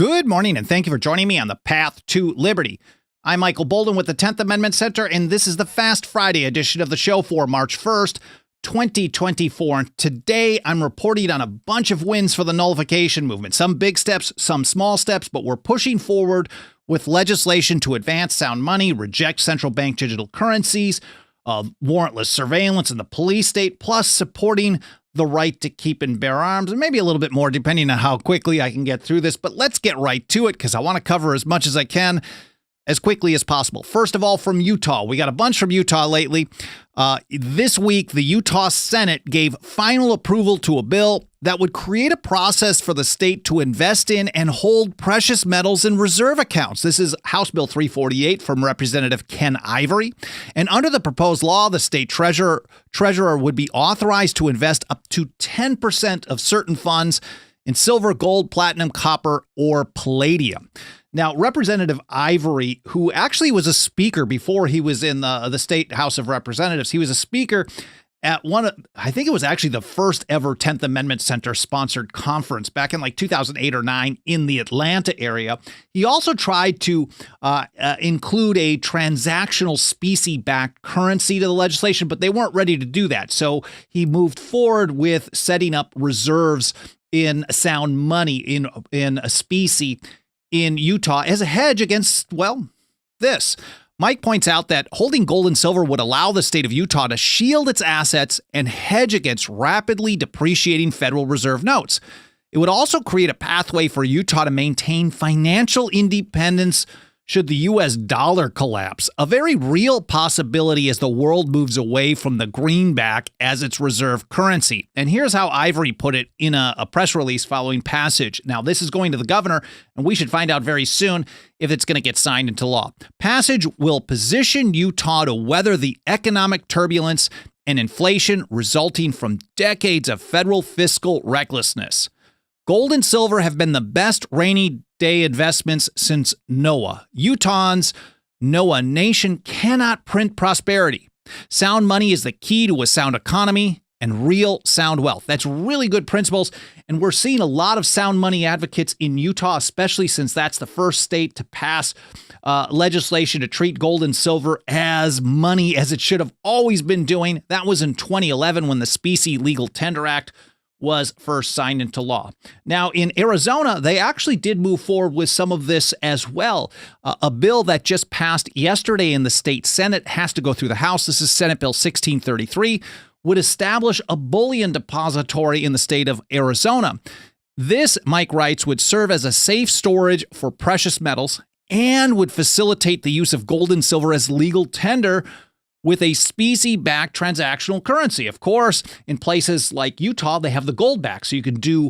Good morning, and thank you for joining me on the Path to Liberty. I'm Michael Bolden with the 10th Amendment Center, and this is the Fast Friday edition of the show for March 1st, 2024. Today, I'm reporting on a bunch of wins for the nullification movement. Some big steps, some small steps, but we're pushing forward with legislation to advance sound money, reject central bank digital currencies, warrantless surveillance in the police state, plus supporting the right to keep and bear arms, and maybe a little bit more depending on how quickly I can get through this. But let's get right to it because I want to cover as much as I can as quickly as possible. First of all, from Utah. We got a bunch from Utah lately. This week, the Utah Senate gave final approval to a bill that would create a process for the state to invest in and hold precious metals in reserve accounts. This is House Bill 348 from Representative Ken Ivory. And under the proposed law, the state treasurer would be authorized to invest up to 10% of certain funds in silver, gold, platinum, copper, or palladium. Now, Representative Ivory, who actually was a speaker before he was in the State House of Representatives, he was a speaker at I think it was actually the first ever 10th Amendment Center sponsored conference back in like 2008 or 9 in the Atlanta area. He also tried to include a transactional specie-backed currency to the legislation, but they weren't ready to do that. So he moved forward with setting up reserves in sound money in a specie in Utah as a hedge against, well, this. Mike points out that holding gold and silver would allow the state of Utah to shield its assets and hedge against rapidly depreciating Federal Reserve notes. It would also create a pathway for Utah to maintain financial independence should the U.S. dollar collapse, a very real possibility as the world moves away from the greenback as its reserve currency. And here's how Ivory put it in a press release following passage. Now, this is going to the governor, and we should find out very soon if it's going to get signed into law. Passage will position Utah to weather the economic turbulence and inflation resulting from decades of federal fiscal recklessness. Gold and silver have been the best rainy day investments since Noah. Utah's Noah nation cannot print prosperity. Sound money is the key to a sound economy and real sound wealth. That's really good principles, and we're seeing a lot of sound money advocates in Utah, especially since that's the first state to pass legislation to treat gold and silver as money, as it should have always been doing. That was in 2011 when the Specie Legal Tender Act was first signed into law. Now, in Arizona, they actually did move forward with some of this as well. A bill that just passed yesterday in the state Senate has to go through the House. This is Senate Bill 1633, would establish a bullion depository in the state of Arizona. This, Mike writes, would serve as a safe storage for precious metals and would facilitate the use of gold and silver as legal tender with a specie-backed transactional currency. Of course, in places like Utah, they have the gold back, so you can do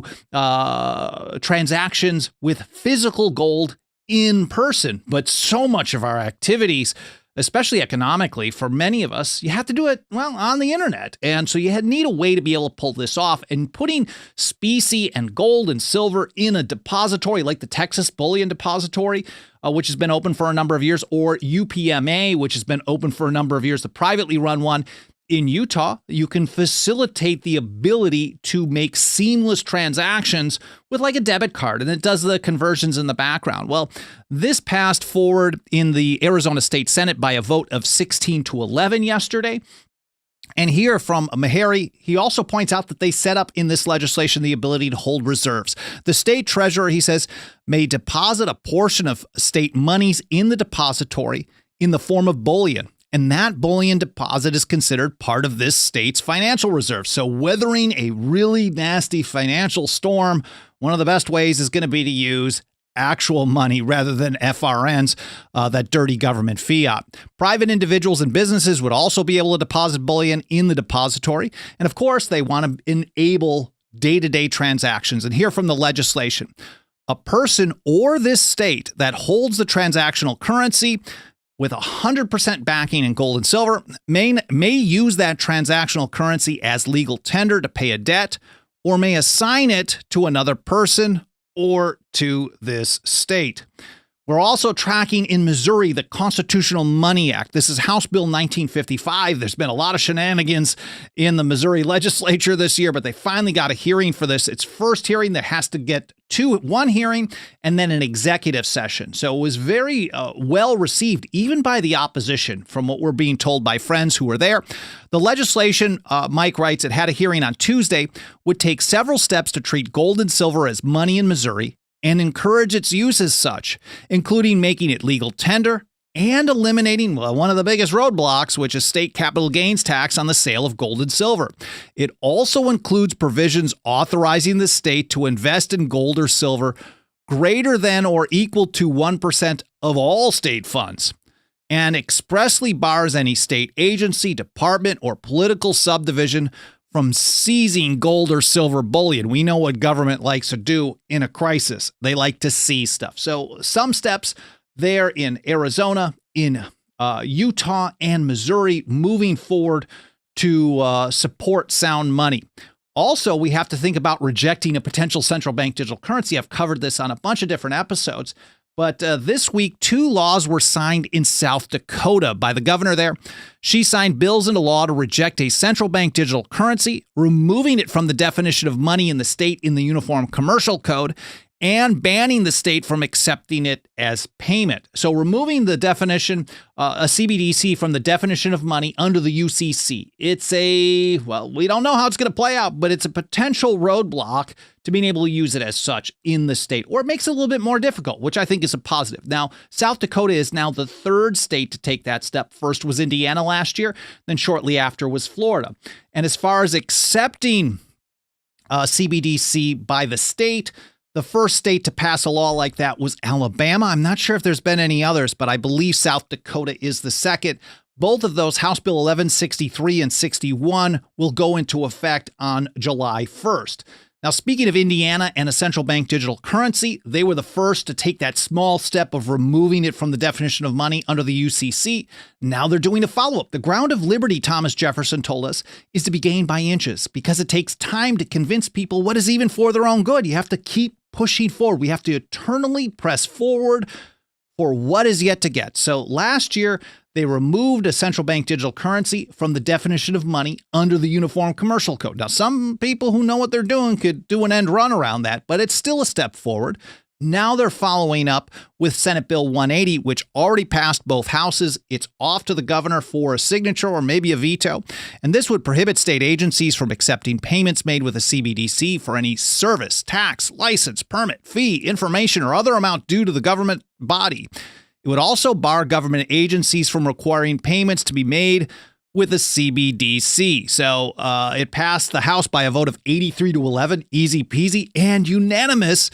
transactions with physical gold in person. But so much of our activities, especially economically, for many of us, you have to do it, well, on the internet. And so you need a way to be able to pull this off. And putting specie and gold and silver in a depository like the Texas Bullion Depository, which has been open for a number of years, or UPMA, which has been open for a number of years, the privately run one in Utah, you can facilitate the ability to make seamless transactions with like a debit card, and it does the conversions in the background. Well, this passed forward in the Arizona State Senate by a vote of 16-11 yesterday. And here from Meharry, he also points out that they set up in this legislation the ability to hold reserves. The state treasurer, he says, may deposit a portion of state monies in the depository in the form of bullion. And that bullion deposit is considered part of this state's financial reserve. So weathering a really nasty financial storm, one of the best ways is going to be to use actual money rather than FRNs, that dirty government fiat. Private individuals and businesses would also be able to deposit bullion in the depository. And of course, they want to enable day-to-day transactions. And here from the legislation, a person or this state that holds the transactional currency with 100% backing in gold and silver may use that transactional currency as legal tender to pay a debt, or may assign it to another person or to this state. We're also tracking in Missouri the Constitutional Money Act. This is House Bill 1955. There's been a lot of shenanigans in the Missouri legislature this year, but they finally got a hearing for this. It's first hearing that has to get one hearing and then an executive session. So it was very well received, even by the opposition, from what we're being told by friends who were there. The legislation, Mike writes, it had a hearing on Tuesday, would take several steps to treat gold and silver as money in Missouri and encourage its use as such, including making it legal tender and eliminating one of the biggest roadblocks, which is state capital gains tax on the sale of gold and silver. It also includes provisions authorizing the state to invest in gold or silver greater than or equal to 1% of all state funds, and expressly bars any state agency, department, or political subdivision from seizing gold or silver bullion. We know what government likes to do in a crisis. They like to seize stuff. So some steps there in Arizona, in Utah, and Missouri moving forward to support sound money. Also, we have to think about rejecting a potential central bank digital currency. I've covered this on a bunch of different episodes. But this week, 2 laws were signed in South Dakota by the governor there. She signed bills into law to reject a central bank digital currency, removing it from the definition of money in the state in the Uniform Commercial Code, and banning the state from accepting it as payment. So removing the definition, a CBDC, from the definition of money under the UCC. It's we don't know how it's going to play out, but it's a potential roadblock to being able to use it as such in the state, or it makes it a little bit more difficult, which I think is a positive. Now, South Dakota is now the 3rd state to take that step. First was Indiana last year, then shortly after was Florida. And as far as accepting CBDC by the state, the first state to pass a law like that was Alabama. I'm not sure if there's been any others, but I believe South Dakota is the second. Both of those, House Bill 1163 and 61, will go into effect on July 1st. Now, speaking of Indiana and a central bank digital currency, they were the first to take that small step of removing it from the definition of money under the UCC. Now they're doing a follow-up. The ground of liberty, Thomas Jefferson told us, is to be gained by inches, because it takes time to convince people what is even for their own good. You have to keep pushing forward. We have to eternally press forward for what is yet to get. So last year, they removed a central bank digital currency from the definition of money under the Uniform Commercial Code. Now, some people who know what they're doing could do an end run around that, but it's still a step forward. Now they're following up with Senate Bill 180, which already passed both houses. It's off to the governor for a signature or maybe a veto. And this would prohibit state agencies from accepting payments made with a CBDC for any service, tax, license, permit, fee, information, or other amount due to the government body. It would also bar government agencies from requiring payments to be made with a CBDC. So it passed the House by a vote of 83-11, easy peasy, and unanimous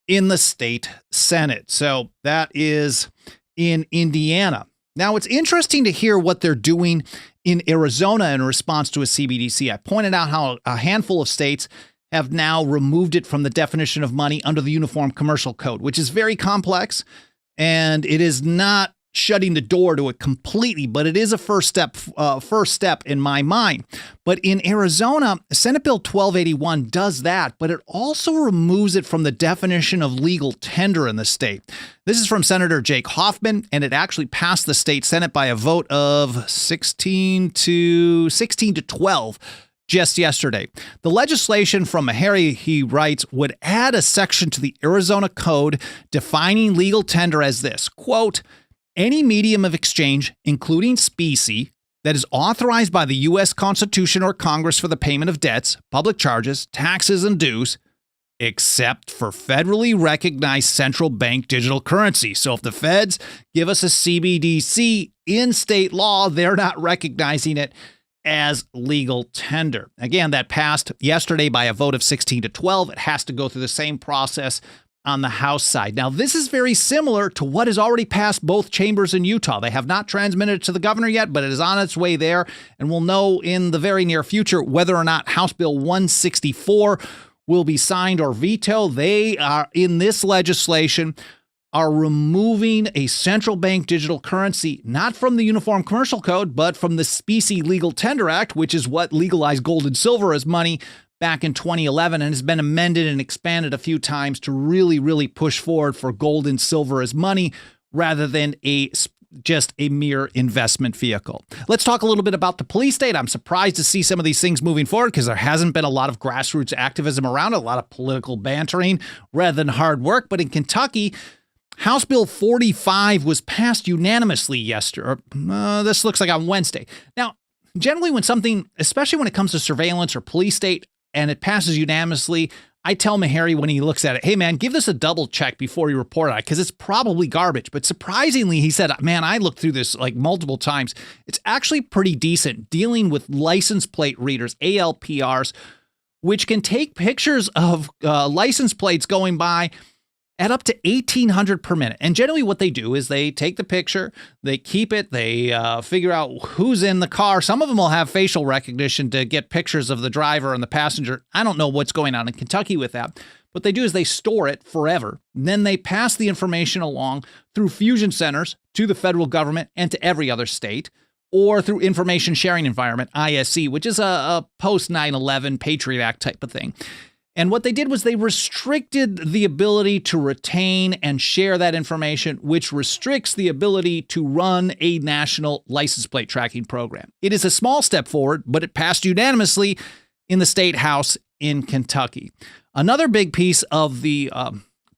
in the state Senate. So that is in Indiana. Now, it's interesting to hear what they're doing in Arizona in response to a CBDC. I pointed out how a handful of states have now removed it from the definition of money under the Uniform Commercial Code, which is very complex, and it is not shutting the door to it completely, but it is a first step in my mind. But in Arizona, Senate Bill 1281 does that, but it also removes it from the definition of legal tender in the state. This is from Senator Jake Hoffman, and it actually passed the state Senate by a vote of 16 to 12 just yesterday. The legislation from Meharry, he writes, would add a section to the Arizona Code defining legal tender as this, quote, any medium of exchange, including specie, that is authorized by the U.S. Constitution or Congress for the payment of debts, public charges, taxes, and dues, except for federally recognized central bank digital currency. So if the feds give us a CBDC in state law, they're not recognizing it as legal tender. Again, that passed yesterday by a vote of 16 to 12. It has to go through the same process on the House side. Now, this is very similar to what has already passed both chambers in Utah. They have not transmitted it to the governor yet, but it is on its way there, and we'll know in the very near future whether or not House Bill 164 will be signed or vetoed. They are, in this legislation, are removing a central bank digital currency, not from the Uniform Commercial Code, but from the Specie Legal Tender Act, which is what legalized gold and silver as money back in 2011 and has been amended and expanded a few times to really push forward for gold and silver as money rather than just a mere investment vehicle. Let's talk a little bit about the police state. I'm surprised to see some of these things moving forward because there hasn't been a lot of grassroots activism around it, a lot of political bantering rather than hard work. But in Kentucky, House Bill 45 was passed unanimously yesterday. This looks like on Wednesday. Now, generally when something, especially when it comes to surveillance or police state, and it passes unanimously, I tell Meharry when he looks at it, hey, man, give this a double check before you report on it because it's probably garbage. But surprisingly, he said, man, I looked through this like multiple times. It's actually pretty decent dealing with license plate readers, ALPRs, which can take pictures of license plates going by at up to 1,800 per minute. And generally what they do is they take the picture, they keep it, they figure out who's in the car. Some of them will have facial recognition to get pictures of the driver and the passenger. I don't know what's going on in Kentucky with that. What they do is they store it forever. Then they pass the information along through fusion centers to the federal government and to every other state, or through information sharing environment, ISE, which is a post 9/11 Patriot Act type of thing. And what they did was they restricted the ability to retain and share that information, which restricts the ability to run a national license plate tracking program. It is a small step forward, but it passed unanimously in the state house in Kentucky. Another big piece of the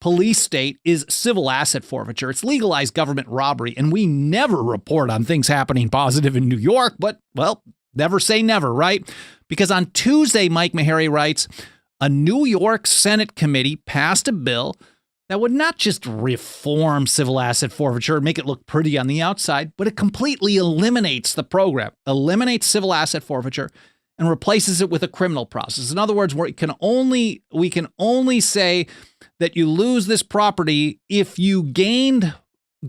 police state is civil asset forfeiture. It's legalized government robbery, and we never report on things happening positive in New York, but, well, never say never, right? Because on Tuesday, Mike Meharry writes, a New York Senate committee passed a bill that would not just reform civil asset forfeiture and make it look pretty on the outside, but it completely eliminates the program, eliminates civil asset forfeiture, and replaces it with a criminal process. In other words, we can only say that you lose this property if you gained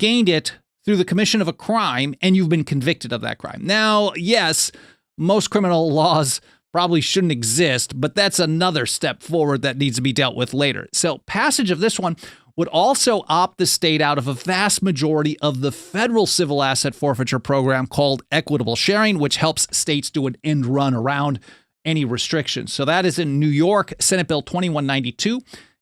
it through the commission of a crime and you've been convicted of that crime. Now, yes, most criminal laws probably shouldn't exist, but that's another step forward that needs to be dealt with later. So passage of this one would also opt the state out of a vast majority of the federal civil asset forfeiture program called equitable sharing, which helps states do an end run around any restrictions. So that is in New York, Senate Bill 2192.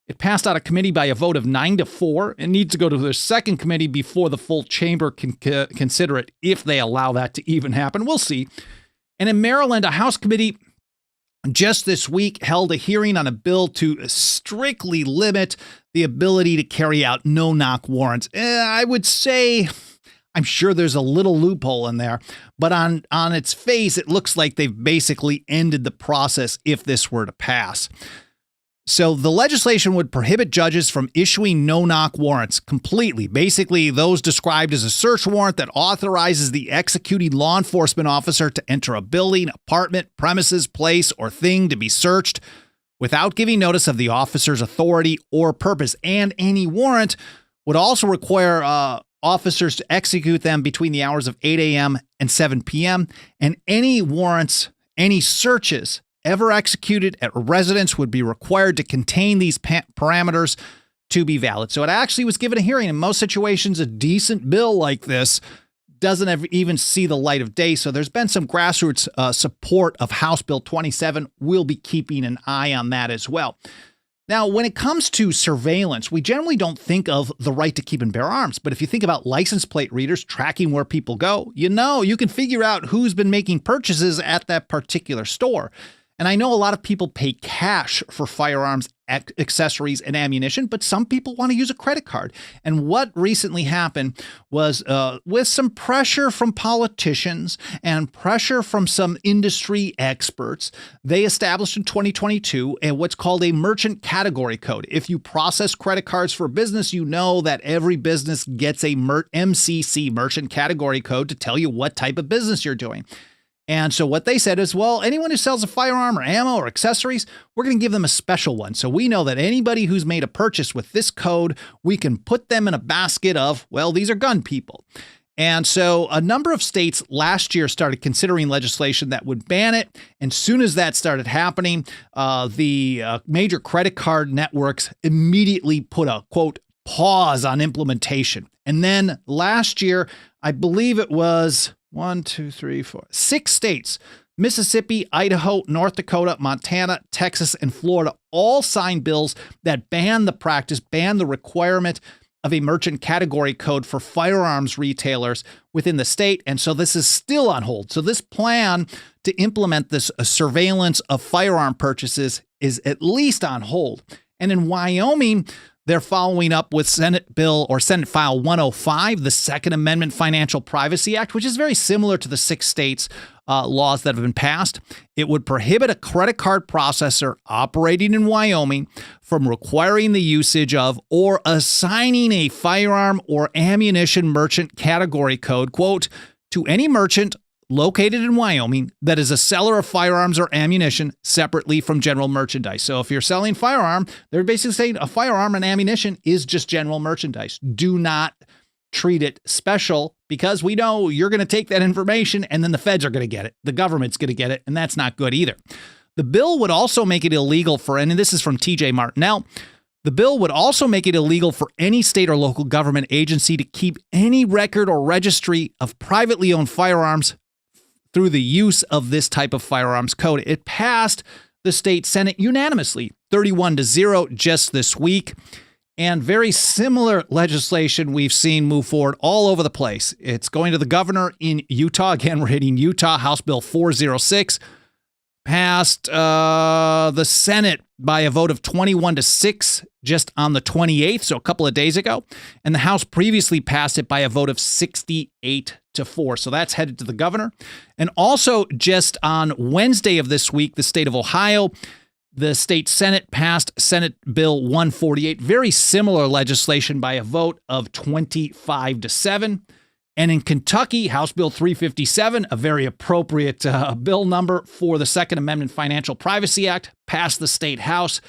It passed out of committee by a vote of 9-4 and needs to go to the second committee before the full chamber can consider it, if they allow that to even happen. We'll see. And in Maryland, a House committee just this week held a hearing on a bill to strictly limit the ability to carry out no-knock warrants. I would say, I'm sure there's a little loophole in there, but on its face, it looks like they've basically ended the process if this were to pass. So the legislation would prohibit judges from issuing no-knock warrants completely. Basically, those described as a search warrant that authorizes the executing law enforcement officer to enter a building, apartment, premises, place, or thing to be searched without giving notice of the officer's authority or purpose. And any warrant would also require officers to execute them between the hours of 8 a.m. and 7 p.m. And any warrants, any searches ever executed at a residence would be required to contain these parameters to be valid. So it actually was given a hearing. In most situations, a decent bill like this doesn't ever even see the light of day. So there's been some grassroots support of House Bill 27. We'll be keeping an eye on that as well. Now, when it comes to surveillance, we generally don't think of the right to keep and bear arms. But if you think about license plate readers tracking where people go, you can figure out who's been making purchases at that particular store. And I know a lot of people pay cash for firearms, accessories, and ammunition, but some people want to use a credit card. And what recently happened was with some pressure from politicians and pressure from some industry experts, they established in 2022 what's called a merchant category code. If you process credit cards for business, you know that every business gets a MCC, merchant category code, to tell you what type of business you're doing. And so what they said is, well, anyone who sells a firearm or ammo or accessories, we're going to give them a special one. So we know that anybody who's made a purchase with this code, we can put them in a basket of, well, these are gun people. And so a number of states last year started considering legislation that would ban it. And soon as that started happening, the major credit card networks immediately put a, quote, pause on implementation. And then last year, I believe it was 6 states Mississippi, Idaho, North Dakota, Montana, Texas, and Florida all signed bills that ban the practice, ban the requirement of a merchant category code for firearms retailers within the state. And so this is still on hold. So this plan to implement this surveillance of firearm purchases is at least on hold. And in Wyoming, they're following up with Senate File 105, the Second Amendment Financial Privacy Act, which is very similar to the 6 states' laws that have been passed. It would prohibit a credit card processor operating in Wyoming from requiring the usage of or assigning a firearm or ammunition merchant category code, quote, to any merchant located in Wyoming that is a seller of firearms or ammunition separately from general merchandise. So if you're selling firearm, they're basically saying a firearm and ammunition is just general merchandise. Do not treat it special, because we know you're going to take that information and then the feds are going to get it. The government's going to get it, and that's not good either. The bill would also make it illegal for, and this is from TJ Martinell, the bill would also make it illegal for any state or local government agency to keep any record or registry of privately owned firearms through the use of this type of firearms code. It passed the state Senate unanimously, 31-0 just this week. And very similar legislation we've seen move forward all over the place. It's going to the governor in Utah. Again, we're hitting Utah. House Bill 406 passed the Senate by a vote of 21-6 just on the 28th, so a couple of days ago. And the House previously passed it by a vote of 68-4. So that's headed to the governor. And also just on Wednesday of this week, the state of Ohio, the state Senate passed Senate Bill 148, very similar legislation by a vote of 25-7. And in Kentucky, House Bill 357, a very appropriate bill number for the Second Amendment Financial Privacy Act, passed the state House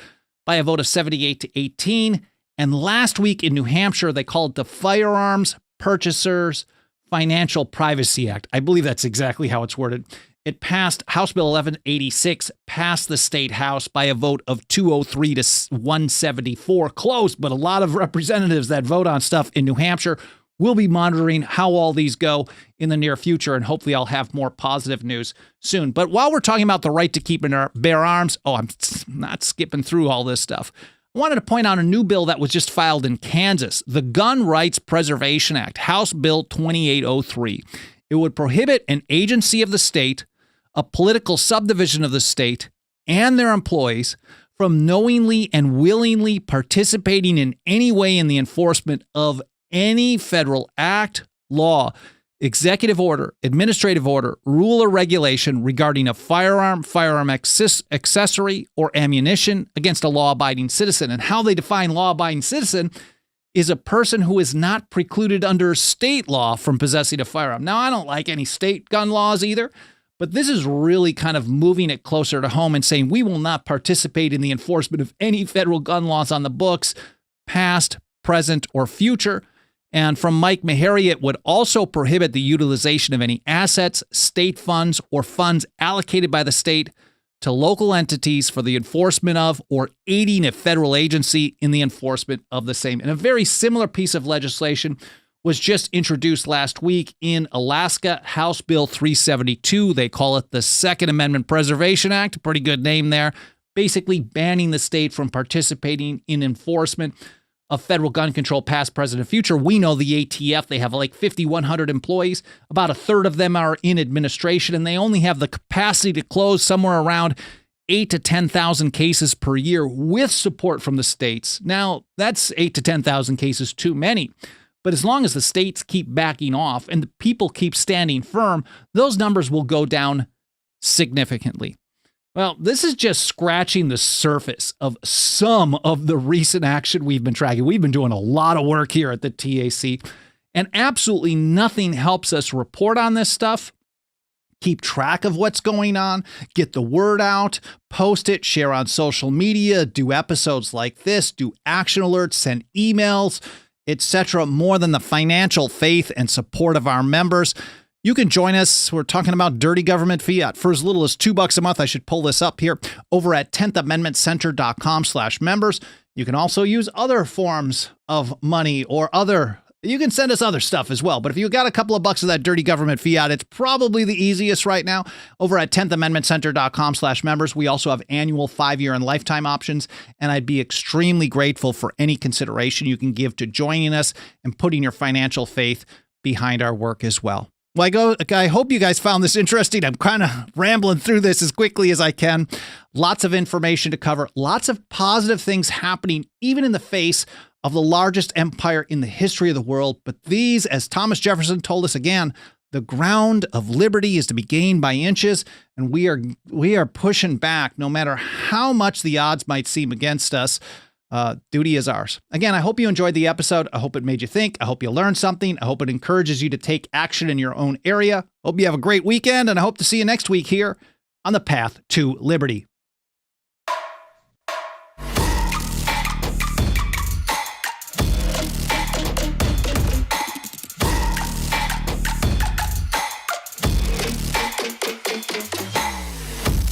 by a vote of 78-18. And last week in New Hampshire, they called it the Firearms Purchasers Financial Privacy Act. I believe that's exactly how it's worded. It passed House Bill 1186, passed the state House by a vote of 203-174. Close, but a lot of representatives that vote on stuff in New Hampshire. We'll be monitoring how all these go in the near future, and hopefully I'll have more positive news soon. But while we're talking about the right to keep and bear arms, I'm not skipping through all this stuff. I wanted to point out a new bill that was just filed in Kansas, the Gun Rights Preservation Act, House Bill 2803. It would prohibit an agency of the state, a political subdivision of the state, and their employees from knowingly and willingly participating in any way in the enforcement of any federal act, law, executive order, administrative order, rule, or regulation regarding a firearm accessory, or ammunition against a law-abiding citizen. And how they define law-abiding citizen is a person who is not precluded under state law from possessing a firearm. Now, I don't like any state gun laws either, but this is really kind of moving it closer to home and saying we will not participate in the enforcement of any federal gun laws on the books, past, present, or future. And from Mike Meharry, it would also prohibit the utilization of any assets, state funds, or funds allocated by the state to local entities for the enforcement of or aiding a federal agency in the enforcement of the same. And a very similar piece of legislation was just introduced last week in Alaska, House Bill 372. They call it the Second Amendment Preservation Act, a pretty good name there, basically banning the state from participating in enforcement of federal gun control, past, present, and future. We know the ATF, they have like 5,100 employees. About a third of them are in administration, and they only have the capacity to close somewhere around 8,000 to 10,000 cases per year with support from the states. Now, that's 8,000 to 10,000 cases too many. But as long as the states keep backing off and the people keep standing firm, those numbers will go down significantly. Well, this is just scratching the surface of some of the recent action we've been tracking. We've been doing a lot of work here at the TAC, and absolutely nothing helps us report on this stuff, keep track of what's going on, get the word out, post it, share on social media, do episodes like this, do action alerts, send emails, etc., more than the financial faith and support of our members. You can join us. We're talking about dirty government fiat for as little as $2 a month. I should pull this up here over at 10thamendmentcenter.com/members. You can also use other forms of money or other You can send us other stuff as well, but if you got a couple of bucks of that dirty government fiat, it's probably the easiest right now. Over at 10thamendmentcenter.com/members, we also have annual 5-year and lifetime options, and I'd be extremely grateful for any consideration you can give to joining us and putting your financial faith behind our work as well. Well, I hope you guys found this interesting. I'm kind of rambling through this as quickly as I can. Lots of information to cover, lots of positive things happening, even in the face of the largest empire in the history of the world. But these, as Thomas Jefferson told us again, the ground of liberty is to be gained by inches, and we are pushing back no matter how much the odds might seem against us. Duty is ours. Again, I hope you enjoyed the episode. I hope it made you think. I hope you learned something. I hope it encourages you to take action in your own area. Hope you have a great weekend, and I hope to see you next week here on the Path to Liberty.